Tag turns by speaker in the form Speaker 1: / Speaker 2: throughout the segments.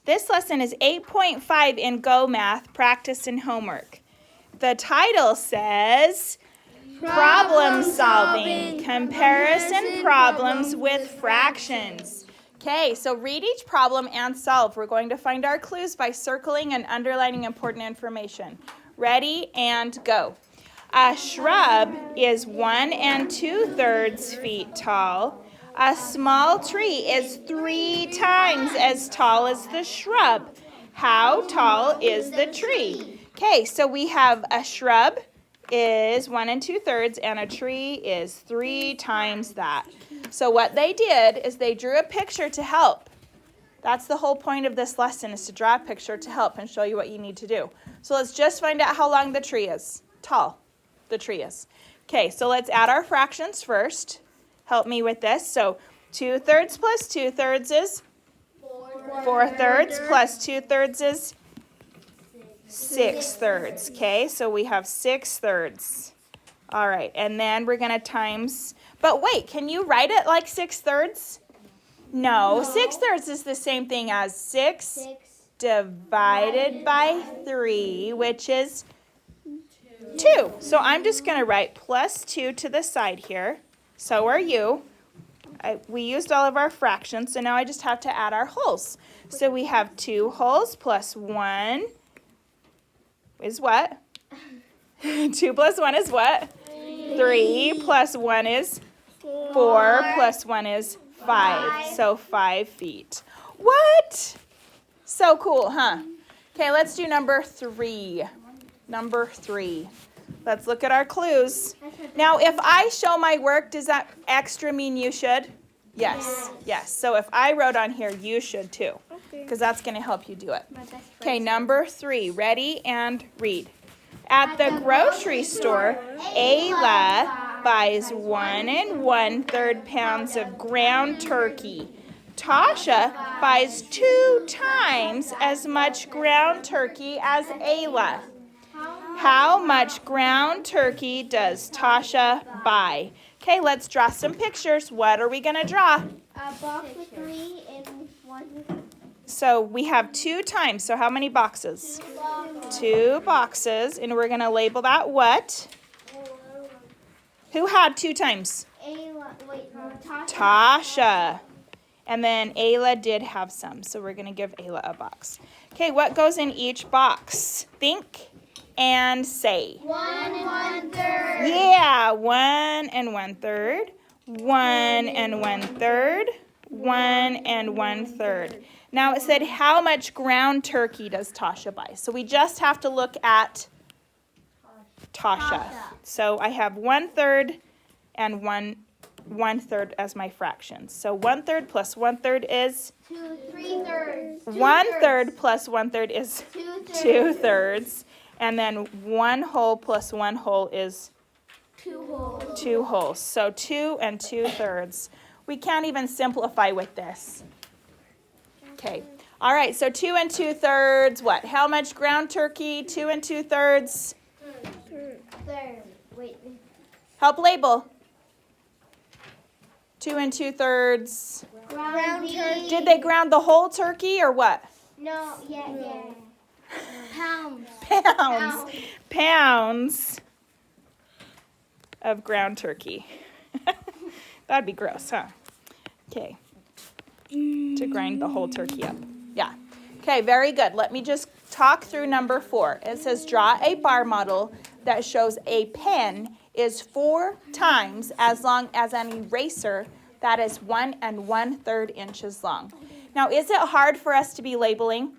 Speaker 1: This lesson is 8.5 in Go Math, Practice and Homework. The title says, Problem Solving, Comparison Problems with Fractions. Okay, so read each problem and solve. We're going to find our clues by circling and underlining important information. Ready and go. A shrub is 1 2/3 feet tall. A small tree is 3 times as tall as the shrub. How tall is the tree? Okay, so we have a shrub is 1 2/3 and a tree is 3 times that. So what they did is they drew a picture to help. That's the whole point of this lesson, is to draw a picture to help and show you what you need to do. So let's just find out how long the tree is. Tall, the tree is. Okay, so let's add our fractions first. Help me with this. So 2/3 plus 2/3 is 4/3 plus 2/3 is 6/3. Okay, so we have 6/3. All right, and then we're going to times. But wait, can you write it like 6/3? No, 6/3 is the same thing as 6 divided by 3, which is 2. So I'm just going to write plus 2 to the side here. So are you. We used all of our fractions, so now I just have to add our wholes. So we have 2 wholes plus 1 is what? 2 plus 1 is what? 3 plus 1 is 4 plus 1 is 5. So 5 feet. What? So cool, huh? Okay, let's do number 3. Number 3. Let's look at our clues. Now, if I show my work, does that extra mean you should? Yes. Yes. So if I wrote on here, you should too, because that's going to help you do it. Okay, number 3. Ready and read. At the grocery store, Ayla buys 1 1/3 pounds of ground turkey. Tasha buys 2 times as much ground turkey as Ayla. How much ground turkey does Tasha buy? Okay, let's draw some pictures. What are we going to draw?
Speaker 2: A box with 3 and 1.
Speaker 1: So we have 2 times. So how many boxes? 2 boxes. And we're going to label that what? Who had 2 times? Tasha. And then Ayla did have some. So we're going to give Ayla a box. Okay, what goes in each box? Think and say.
Speaker 2: 1 1/3.
Speaker 1: Yeah, 1 1/3. 1 1/3. 1 1/3. Now it said, how much ground turkey does Tasha buy? So we just have to look at Tasha. So I have 1/3 and 1/3 as my fractions. So 1/3 plus 1/3 is
Speaker 2: 3/3.
Speaker 1: 1/3 plus 1/3 is 2/3. And then 1 whole plus 1 whole is
Speaker 2: 2 wholes.
Speaker 1: 2 wholes. So 2 2/3. We can't even simplify with this. Okay. All right, so 2 2/3, what? How much ground turkey? 2 2/3.
Speaker 2: Third. Wait.
Speaker 1: Help label. 2 2/3.
Speaker 2: Ground turkey.
Speaker 1: Did they ground the whole turkey or what?
Speaker 2: No, yeah. Pounds.
Speaker 1: Pounds of ground turkey. That'd be gross, huh? Okay. To grind the whole turkey up. Yeah. Okay, very good. Let me just talk through number 4. It says draw a bar model that shows a pen is 4 times as long as an eraser that is 1 1/3 inches long. Now, is it hard for us to be labeling?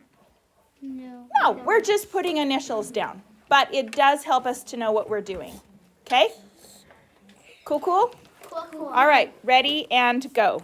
Speaker 1: No, we're just putting initials down. But it does help us to know what we're doing. Okay? Cool?
Speaker 2: Cool.
Speaker 1: All right, ready and go.